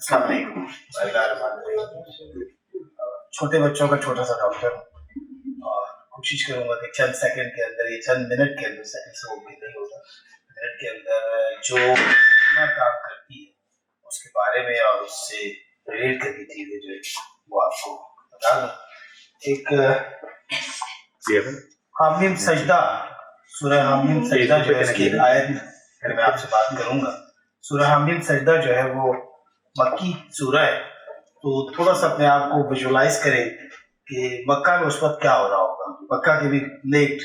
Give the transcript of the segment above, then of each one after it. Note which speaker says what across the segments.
Speaker 1: السلام علیکم. چھوٹے بچوں کا چھوٹا سا ڈاکٹر ہوں اور کوشش کروں گا کہ چند سیکنڈ کے اندر یا چند منٹ کے اندر، سیکنڈ سے وہ بھی نہیں ہوتا، منٹ کے اندر جو کام کرتی ہے اس کے بارے میں اور اس سے ریلیٹ کرتی چیزیں جو ہے وہ آپ کو بتا دوں. ایک حامیم سجدہ، سورہ حامیم سجدہ جو ہے اس کی آیت میں آپ سے بات کروں گا. سورہ حامیم سجدہ جو ہے وہ مکی سورہ ہے، تو تھوڑا سا اپنے آپ کو ویژولائز کریں کہ مکہ میں اس وقت کیا ہو رہا ہوگا. مکہ کے بھی لیٹ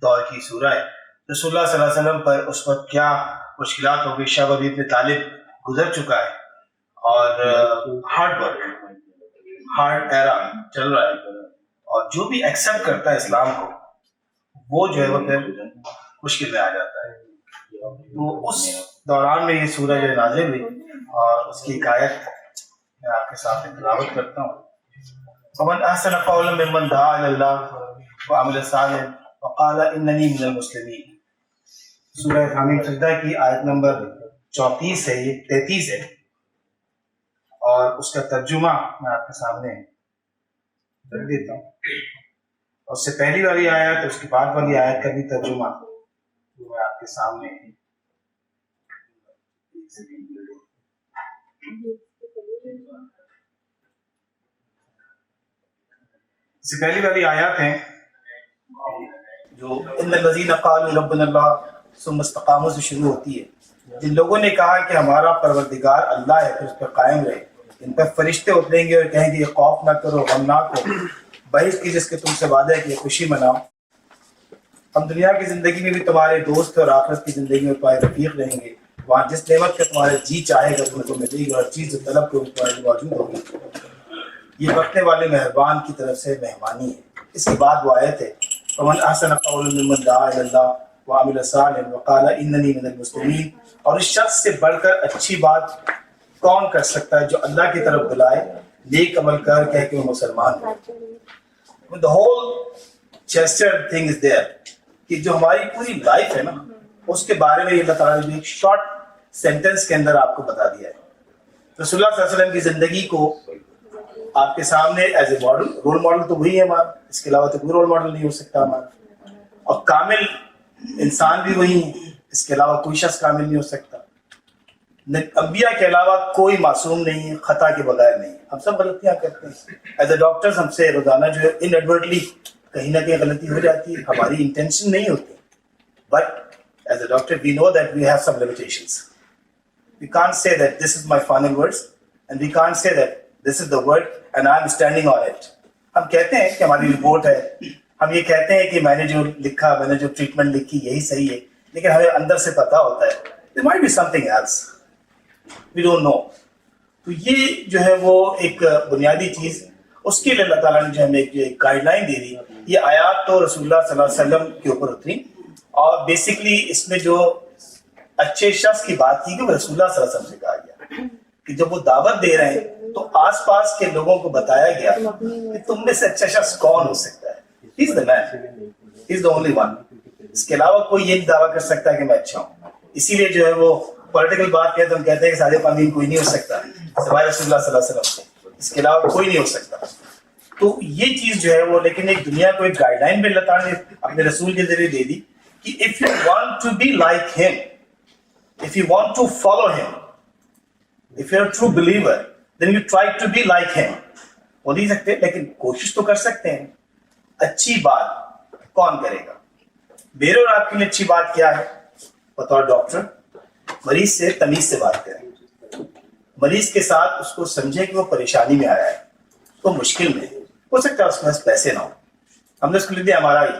Speaker 1: دور کی سورہ ہے. رسول اللہ صلی اللہ علیہ وسلم پر اس وقت کیا مشکلات ہوگی. شاہ ابی ابن طالب گزر چکا ہے اور ہارڈ ورک، ہارڈ ایرا چل رہا ہے، اور جو بھی ایکسیپٹ کرتا ہے اسلام کو وہ جو ہے وہ پھر مشکل میں آ جاتا ہے. تو اس دوران میں یہ سورہ جو نازل ہوئی اور اس کی ایک آیت میں آپ کے سامنے تلاوت کرتا ہوں. ومن احسن قولا ممن دعا الی اللہ وعمل صالحا وقال اننی من المسلمین. سورہ حامیم سجدہ کی آیت نمبر 34 ہے، یہ 33 ہے، اور اس کا ترجمہ میں آپ کے سامنے رکھ دیتا ہوں. اس سے پہلی والی آیت، اس کے بعد والی آیت کا بھی ترجمہ میں آپ کے سامنے. اس سے پہلی والی آیات ہیں جو ان الذین قالوا ربنا اللہ ثم استقاموا سے شروع ہوتی ہے. جن لوگوں نے کہا کہ ہمارا پروردگار اللہ ہے، پھر اس پر قائم رہے. ان پر فرشتے اتریں گے اور کہیں گے یہ خوف نہ کرو، غم نہ کرو، بحث کی جس کے تم سے وعدہ ہے کہ خوشی مناؤ. ہم دنیا کی زندگی میں بھی تمہارے دوست اور آخرت کی زندگی میں تمہارے رفیق رہیں گے. وہاں جس نعمت کا تمہارے جی چاہے گا تمہیں تو ملے گی، اور چیز جو طلب کو تمہارے موجود ہوگی. یہ بخشنے والے مہربان کی طرف سے مہمانی ہے. اس کے بعد وہ آیت ہے ومن احسن قولا ممن دعا الی اللہ وعمل صالحا وقال اننی من المسلمین. اور اس شخص سے بڑھ کر اچھی بات کون کر سکتا ہے جو اللہ کی طرف بلائے، نیک عمل کر کہہ کہ وہ مسلمان ہے. The whole gesture thing is there کہ جو ہماری پوری لائف ہے نا اس کے بارے میں اللہ تعالیٰ نے ایک شارٹ سینٹنس کے اندر آپ کو بتا دیا ہے. رسول اللہ صلی اللہ علیہ وسلم کی زندگی کو آپ کے سامنے as a model, role model تو وہی ہے ہمارا، اس کے علاوہ تو کوئی رول ماڈل نہیں ہو سکتا ہمارا. اور کامل انسان بھی وہی ہے، اس کے علاوہ کوئی شخص کامل نہیں ہو سکتا. انبیاء کے علاوہ کوئی معصوم نہیں ہے، خطا کے بغیر نہیں. ہم سب غلطیاں کرتے ہیں. ایز اے ڈاکٹرز ہم سے روزانہ جو ہے انیڈورٹلی کہیں نہ کہیں غلطی ہو جاتی ہے، ہماری انٹینشن نہیں ہوتی. But as a doctor we know that we have some limitations. We can't say that this is my final words and we can't say that this is the word and I am standing on it. ہم کہتے ہیں کہ ہماری report ہے، ہم یہ کہتے ہیں کہ میں نے جو لکھا، میں نے جو ٹریٹمنٹ لکھی یہی صحیح ہے، لیکن ہمیں اندر سے پتہ ہوتا ہے there might be something else. We don't know. تو یہ جو ہے وہ ایک بنیادی چیز، اس کے لیے اللہ تعالیٰ نے جو ہمیں ایک گائیڈ لائن دے دی. یہ آیات تو رسول اللہ صلی اللہ علیہ وسلم کے اوپر اتری، اور بیسکلی اس میں جو اچھے شخص کی بات کی کہ وہ رسول اللہ صلی اللہ علیہ وسلم سے کہا گیا کہ جب وہ دعوت دے رہے ہیں تو آس پاس کے لوگوں کو بتایا گیا کہ تم میں سے اچھا شخص کون ہو سکتا ہے. He is the man. He is the only one. اس کے علاوہ کوئی یہ نہیں دعویٰ کر سکتا کہ میں اچھا ہوں. اسی لیے جو ہے وہ پولیٹیکل بات کہتے ہم کہتے ہیں کہ صادق امین کوئی نہیں ہو سکتا سوائے رسول اللہ صلی اللہ علیہ وسلم سے، اس کے علاوہ کوئی نہیں ہو سکتا. تو یہ چیز جو ہے وہ لیکن ایک دنیا کو ایک گائیڈ لائن بھی اللہ تعالیٰ نے اپنے رسول کے ذریعے دے دی کہ if you want to be like him, if you want to follow him, if you're a true believer, then you try to be like him. وہ نہیں سکتے لیکن کوشش تو کر سکتے ہیں. اچھی بات کون کرے گا؟ میرے اور آپ کے لیے اچھی بات کیا ہے؟ بطور ڈاکٹر مریض سے تمیز سے بات کریں، مریض کے ساتھ اس کو سمجھے کہ وہ پریشانی میں آیا ہے، وہ مشکل میں ہو سکتا ہے اس کے پاس پیسے نہ ہو. ہم نے اس کو لے دیا ایم آر آئی،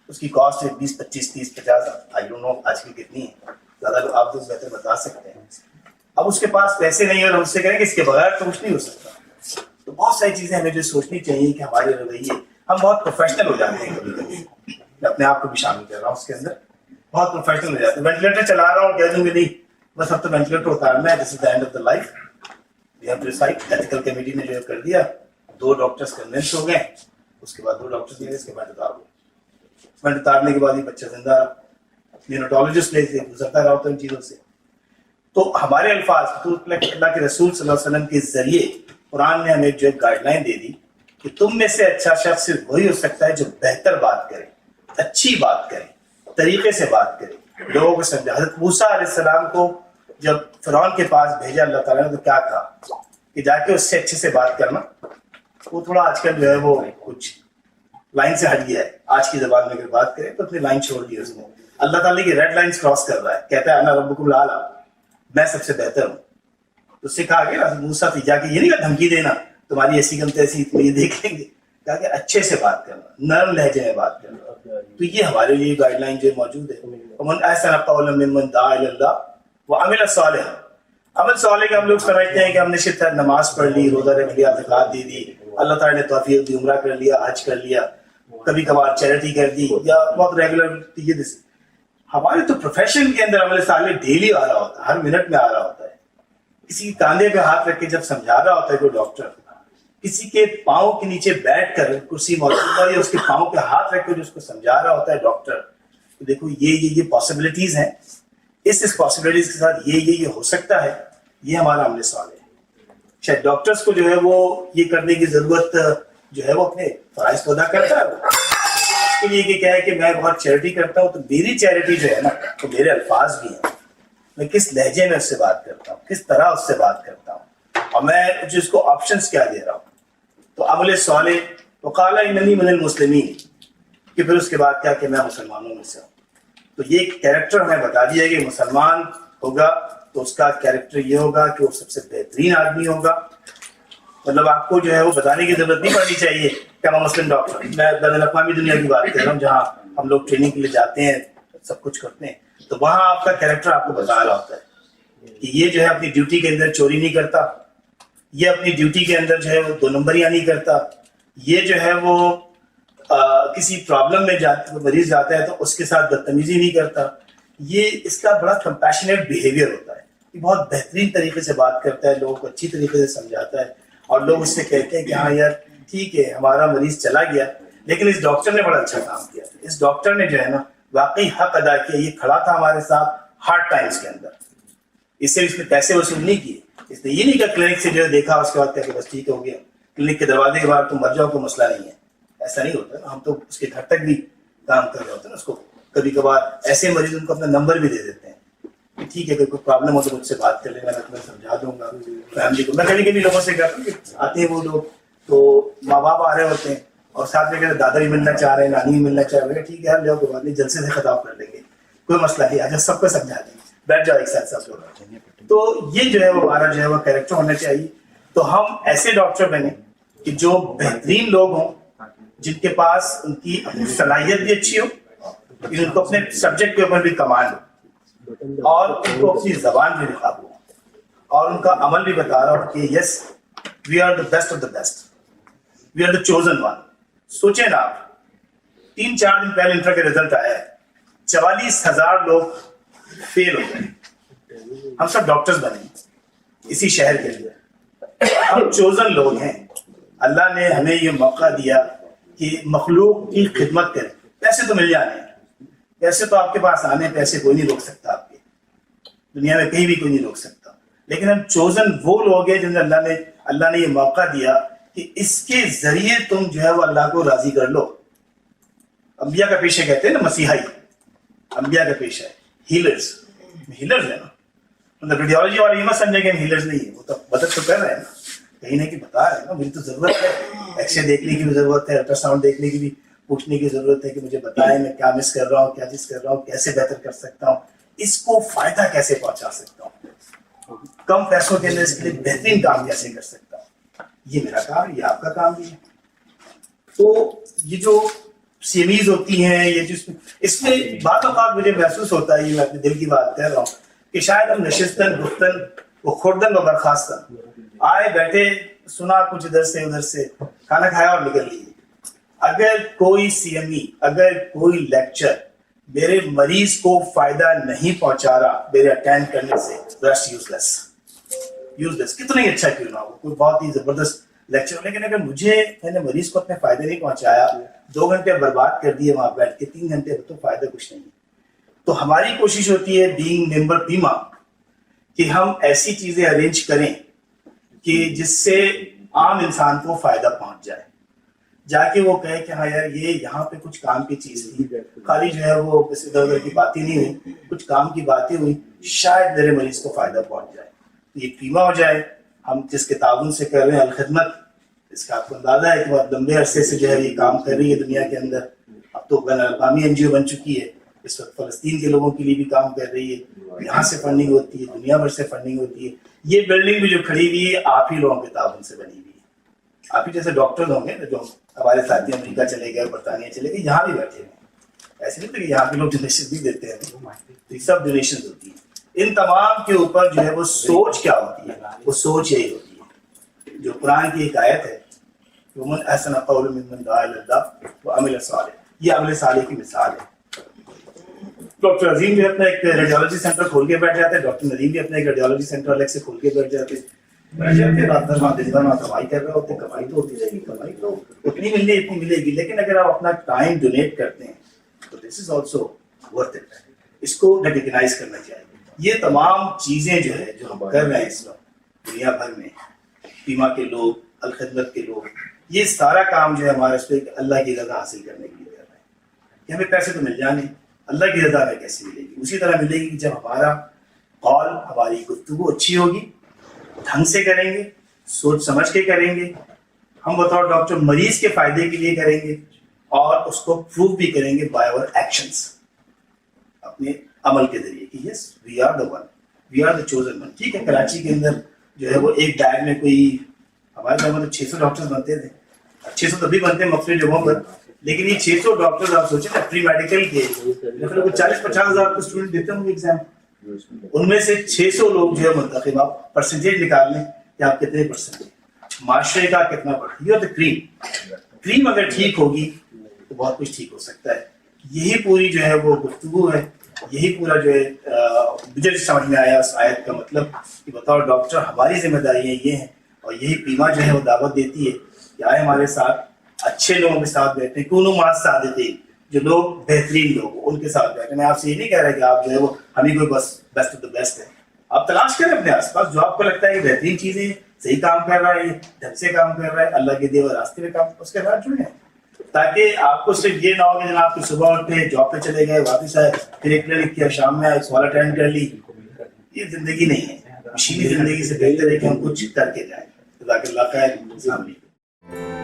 Speaker 1: اس کی کاسٹ ہے 20 25 30 50، آئی ڈونٹ نو آج کل کتنی ہے، زیادہ آپ تو بہتر بتا سکتے ہیں. اب اس کے پاس پیسے نہیں اور ہم سے کہیں کہ اس کے بغیر تو کچھ نہیں ہو سکتا. تو بہت ساری چیزیں ہمیں جو سوچنی چاہیے کہ ہمارے رویے، ہم بہت پروفیشنل ہو جاتے ہیں کبھی کبھی. میں اپنے آپ کو بھی شامل کر رہا ہوں اس کے اندر، بہت پروفیشنل ہو جاتے ہیں. وینٹیلیٹر چلا رہا ہوں، کہہ دوں گی نہیں بس اب تو وینٹیلیٹر اتارنا ہے، this is the end of the life. We have to decide. Ethical committee نے جو کر دیا، 2 ڈاکٹرز کنونس ہو گئے، اس کے بعد 2 ڈاکٹرز نے اس کے بعد اتار دو. اتارنے کے بعد یہ بچہ زندہ نیوناٹولوجسٹ لے سے گزرتا رہا ہوتا ان چیزوں سے. تو ہمارے الفاظ تو اللہ کے رسول صلی اللہ علیہ وسلم کے ذریعے قرآن نے ہمیں جو گائیڈ لائن دے دی کہ تم میں سے اچھا شخص صرف وہی ہو سکتا ہے جو بہتر بات کرے، اچھی بات کرے، طریقے سے بات کرے، لوگوں کو سمجھا۔ حضرت موسیٰ علیہ السلام کو جب فرعون کے پاس بھیجا اللہ تعالیٰ نے تو کیا کہا کہ جا کے اس سے اچھے سے بات کرنا۔ وہ تھوڑا آج کل جو ہے وہ کچھ لائن سے ہٹ گیا ہے، آج کی زبان میں اگر بات کرے تو اپنی لائن چھوڑ دی اس نے۔ اللہ تعالیٰ کی ریڈ لائنز کراس کر رہا ہے، کہتا ہے انا ربکم الاعلی، میں سب سے بہتر ہوں۔ تو اس سے کہا کہ موسیٰ تھی جا کے یہ نہیں کہا دھمکی دینا تمہاری ایسی کم تیسی تو یہ دیکھ لیں گے، کہا کہ اچھے سے بات کرنا، نرم لہجے میں بات کرنا۔ تو یہ ہمارے لیے گائیڈ لائن جو موجود ہے۔ ومن احسن قولا ممن دعا الی اللہ وعمل صالحا، عمل صالح کا ہم لوگ سمجھتے ہیں کہ ہم نے صرف نماز پڑھ لی، روزہ رکھ لیا، زکوٰۃ دے دی، اللہ تعالیٰ نے توفیق دی، عمرہ کر لیا، حج کر لیا، کبھی کبھار چیریٹی کر دی یا بہت ریگولر۔ ہمارے تو پروفیشن کے اندر عمل صالح ڈیلی آ رہا ہوتا ہے، ہر منٹ میں آ رہا ہوتا ہے۔ کسی کاندھے پہ ہاتھ رکھ کے جب سمجھا رہا ہوتا ہے کوئی ڈاکٹر، کسی کے پاؤں کے نیچے بیٹھ کر کرسی موجود ہے یا اس کے پاؤں پہ ہاتھ رکھ کر جو اس کو سمجھا رہا ہوتا ہے ڈاکٹر، تو دیکھو یہ پاسبلٹیز ہیں، اس پاسبلٹیز کے ساتھ یہ ہو سکتا ہے، یہ ہمارا عمل صالح ہے۔ شاید ڈاکٹرز کو جو ہے وہ یہ کرنے کی ضرورت جو ہے وہ اپنے فرائض کو ادا کرتا ہے، اس کے لیے کہ کیا ہے کہ میں بہت چیریٹی کرتا ہوں، تو میری چیریٹی جو ہے نا تو میرے الفاظ بھی ہیں، میں کس لہجے میں اس سے بات کرتا ہوں، کس طرح اس سے بات کرتا ہوں، اور میں جس کو آپشنز کیا دے رہا ہوں۔ تو عمل صالح وقال اننی من المسلمین، کہ پھر اس کے بعد کیا کہ میں مسلمانوں میں سے ہوں۔ تو یہ کیریکٹر ہمیں بتا دیا کہ مسلمان ہوگا تو اس کا کیریکٹر یہ ہوگا کہ وہ سب سے بہترین آدمی ہوگا۔ مطلب آپ کو جو ہے وہ بتانے کی ضرورت نہیں پڑنی چاہیے کہ ہم مسلم ڈاکٹر، میں بین الاقوامی دنیا کی بات کر رہا ہوں جہاں ہم لوگ ٹریننگ کے لیے جاتے ہیں، سب کچھ کرتے ہیں، تو وہاں آپ کا کیریکٹر آپ کو بتا رہا ہوتا ہے کہ یہ جو ہے اپنی ڈیوٹی کے اندر چوری نہیں کرتا، یہ اپنی ڈیوٹی کے اندر جو ہے وہ دو نمبریاں نہیں کرتا، یہ جو ہے وہ کسی پرابلم میں مریض جاتا ہے تو اس کے ساتھ بدتمیزی نہیں کرتا، یہ اس کا بڑا کمپیشنیٹ بیہیویئر ہوتا ہے، یہ بہت بہترین طریقے سے بات کرتا ہے، لوگوں کو اچھی طریقے سے سمجھاتا ہے، اور لوگ اس سے کہتے ہیں کہ ہاں یار ٹھیک ہے ہمارا مریض چلا گیا لیکن اس ڈاکٹر نے بڑا اچھا کام کیا، اس ڈاکٹر نے جو ہے نا واقعی حق ادا کیا، یہ کھڑا تھا ہمارے ساتھ ہارڈ ٹائمز کے اندر، اس سے اس نے پیسے وصول نہیں کیے، اس نے یہ نہیں کہا کلینک سے جو ہے دیکھا اس کے بعد کہا کہ بس ٹھیک ہو گیا، کلینک کے دروازے کے باہر تم مر جاؤ کوئی مسئلہ نہیں ہے، ایسا نہیں ہوتا نا، ہم تو اس کے گھر تک بھی کام کر رہے ہوتے ہیں نا، اس کو کبھی کبھار ایسے مریض ان کو اپنا نمبر بھی دے دیتے ہیں کہ ٹھیک ہے اگر کوئی پرابلم ہو تو مجھ سے بات کر لینا، میں تمہیں سمجھا دوں گا فیملی کو۔ میں کبھی کبھی لوگوں سے کہتا ہوں کہ آتے ہیں وہ لوگ تو ماں باپ آ رہے ہوتے ہیں اور ساتھ میں کہتے دادا بھی ملنا چاہ رہے ہیں، نانی بھی ملنا چاہ رہے ہیں، ٹھیک ہے یار لو کوئی بات نہیں، جلسے سے خطاب کر لیں گے، کوئی مسئلہ نہیں، آج سب کو سمجھا دیں گے، بیٹھ جاؤ ایک ساتھ سب لوگ۔ تو یہ جو ہے وہ ہمارا جو ہے وہ کیریکٹر ہونا چاہیے، تو ہم ایسے ڈاکٹر بنیں کہ جو بہترین لوگ ہوں، جن کے پاس ان کی اپنی صلاحیت بھی اچھی ہو، ان کو اپنے سبجیکٹ کے اوپر بھی کمانڈ ہو، اور ان کو اپنی زبان بھی قابو ہو، اور ان کا عمل بھی بتا رہا ہو کہ yes we are the best of the best, we are the chosen one. سوچیں نا آپ 3-4 دن پہلے انٹر کا رزلٹ آیا ہے، 44,000 لوگ فیل ہو گئے، ہم سب ڈاکٹرز بنے اسی شہر کے لیے، ہم چوزن لوگ ہیں، اللہ نے ہمیں یہ موقع دیا کہ مخلوق کی خدمت کریں، پیسے تو مل جانے ہیں، پیسے تو آپ کے پاس آنے، پیسے کوئی نہیں روک سکتا، آپ کے دنیا میں کہیں بھی کوئی نہیں روک سکتا، لیکن ہم چوزن وہ لوگ ہیں جنہیں اللہ نے یہ موقع دیا کہ اس کے ذریعے تم جو ہے وہ اللہ کو راضی کر لو۔ انبیاء کا پیشہ کہتے ہیں نا مسیحائی، انبیاء کا پیشہ ہے، ہیلرز ہیں نا، مطلب ریڈیولوجی والے یہ مت سمجھے کہ ہم ہیلرز نہیں ہیں، وہ تو مدد تو کر رہے ہیں نا، کہیں نہ کہیں بتا رہے ہیں نا، مجھے تو ضرورت ہے، ایکس رے دیکھنے کی بھی ضرورت ہے، الٹرا ساؤنڈ دیکھنے کی بھی پوچھنے کی ضرورت ہے کہ مجھے بتائیں میں کیا مس کر رہا ہوں، کیا چیز کر رہا ہوں، کیسے بہتر کر سکتا ہوں، اس کو فائدہ کیسے پہنچا سکتا ہوں، کم پیسوں کے اندر اس کے لیے بہترین کام کیسے کر سکتا ہوں، یہ میرا کام، یہ آپ کا کام بھی ہے۔ تو یہ جو سیمیز ہوتی ہیں، یہ جو اس میں بعض اوقات مجھے محسوس ہوتا ہے، یہ میں اپنے دل کی بات کہہ رہا ہوں کہ شاید ہم نشستن گفتن وہ خوردن و برخاستن، آئے بیٹھے سنا کچھ ادھر سے ادھر سے، کھانا کھایا اور نکل لیے۔ اگر کوئی سی ایم ای، اگر کوئی لیکچر میرے مریض کو فائدہ نہیں پہنچا رہا میرے اٹینڈ کرنے سے، دیٹس یوزلیس، کتنا ہی اچھا کیوں نہ ہو، کوئی بہت ہی زبردست لیکچر، لیکن اگر میں نے مریض کو اپنے فائدے نہیں پہنچایا، 2 گھنٹے برباد کر دیے وہاں بیٹھ کے، 3 گھنٹے تو فائدہ کچھ نہیں۔ تو ہماری کوشش ہوتی ہے بینگ ممبر پیما کہ ہم ایسی چیزیں ارینج کریں کہ جس سے عام انسان کو فائدہ پہنچ جائے، جا کے وہ کہے کہ ہاں یار یہ یہاں پہ کچھ کام کی چیز تھی، خالی جو ہے وہ کسی ادھر ادھر کی باتیں نہیں ہوئی، کچھ کام کی باتیں ہوئی، شاید میرے مریض کو فائدہ پہنچ جائے، یہ بیمہ ہو جائے۔ ہم جس کے تعاون سے کر رہے ہیں الخدمت، اس کا آپ کو اندازہ ہے کہ بہت لمبے عرصے سے جو ہے یہ کام کر رہی ہے دنیا کے اندر، اب تو بین الاقوامی این جی او بن چکی ہے، اس وقت فلسطین کے لوگوں کے لیے بھی کام کر رہی ہے، یہاں سے فنڈنگ ہوتی ہے، دنیا بھر سے فنڈنگ ہوتی ہے۔ یہ بلڈنگ بھی جو کھڑی ہوئی ہے آپ ہی لوگوں کے تعاون سے بنی ہوئی ہے، آپ ہی جیسے ڈاکٹر ہوں گے جو ہمارے ساتھی امریکہ چلے گئے، برطانیہ چلے گئے، یہاں بھی بیٹھے ہیں، ایسے نہیں کہ یہاں کے لوگ ڈونیشن بھی دیتے ہیں، تو یہ سب ڈونیشن ہوتی ہیں۔ ان تمام کے اوپر جو ہے وہ سوچ کیا ہوتی ہے؟ وہ سوچ یہی ہوتی ہے جو قرآن کی ایک آیت ہے، ومن احسن قولا ممن دعا الی اللہ وعمل صالحا، یہ عمل صالح کی مثال ہے۔ ڈاکٹر عظیم بھی اپنا ایک ریڈیولوجی سینٹر کھول کے بیٹھ جاتے ہیں، ڈاکٹر ندیم بھی اپنا ایک ریڈیولوجی سینٹر الگ سے کھول کے بیٹھ جاتے ہیں، رات بھر دن بھر کمائی کر رہے ہوتے، کمائی تو ہوتی رہے گی، کمائی تو اتنی ملے گی، لیکن اگر آپ اپنا ٹائم ڈونیٹ کرتے ہیں تو دس از آلسو ورتھ اٹ، اس کو ریکگنائز کرنا چاہیے۔ یہ تمام چیزیں جو ہے جو ہم کر رہے ہیں اس وقت دنیا بھر میں، بیمہ کے لوگ، الخدمت کے لوگ، یہ سارا کام جو ہے ہمارے اس پہ اللہ کی رضا حاصل کرنے کے لیے کر رہے ہیں کہ ہمیں پیسے تو مل جانے، اللہ کی رضا ہمیں کیسے ملے گی؟ اسی طرح ملے گی کہ جب ہمارا قول، ہماری گفتگو اچھی ہوگی، ڈھنگ سے کریں گے، سوچ سمجھ کے کریں گے، ہم بطور ڈاکٹر مریض کے فائدے کے لیے کریں گے، اور اس کو پروو بھی کریں گے بائی آور ایکشنس، اپنے عمل کے ذریعے کہ yes we are the one, we are the chosen one. ٹھیک ہے، کراچی کے اندر جو ہے وہ ایک ڈائر میں کوئی، ہمارے زمانے میں 600 ڈاکٹرز بنتے تھے، 600 تبھی بنتے ہیں مختلف جگہوں پر، لیکن یہ 600 ڈاکٹرز آپ سوچیں نا پری میڈیکل کے 40-50 ہزار کو اسٹوڈنٹ دیتے ہوں گے ایگزام، ان میں سے 600 لوگ جو ہے منتخب، آپ پرسنٹیج نکال لیں کہ آپ کتنے پرسنٹ معاشرے کا کتنا پڑھا، یہ کریم اگر ٹھیک ہوگی تو بہت کچھ ٹھیک ہو سکتا ہے۔ یہی پوری جو ہے وہ گفتگو ہے، یہی پورا جو ہے مجھے سمجھ میں آیا اس آیت کا مطلب کہ بطور ڈاکٹر ہماری ذمہ داریاں یہ ہیں، اور یہی بیمہ جو ہے وہ دعوت دیتی ہے کہ آئے ہمارے ساتھ، اچھے لوگوں کے ساتھ بیٹھیں، کونوا مع الصادقین، جو لوگ بہترین لوگ ان کے ساتھ بیٹھیں۔ میں آپ سے یہ نہیں کہہ رہا کہ آپ جو ہے وہ ہمیں کوئی بس بیسٹ آف دا بیسٹ ہے، آپ تلاش کریں اپنے آس پاس جو آپ کو لگتا ہے کہ بہترین چیزیں، صحیح کام کر رہا ہے، ڈھنگ سے کام کر رہا ہے، اللہ کے دیے ہوئے راستے میں کام، اس کے ساتھ جڑیں، تاکہ آپ کو صرف یہ نہ ہو کہ جناب آپ صبح اٹھے، جاب پہ چلے گئے، واپس آئے، پھر ایک لکھ کیا، شام میں آئے، سوال اٹینڈ کر لی۔ یہ زندگی نہیں ہے، مشینی زندگی سے بہتر ہے کہ ہم کچھ کر کے جائیں۔ جزاک اللہ خیر، السلام علیکم۔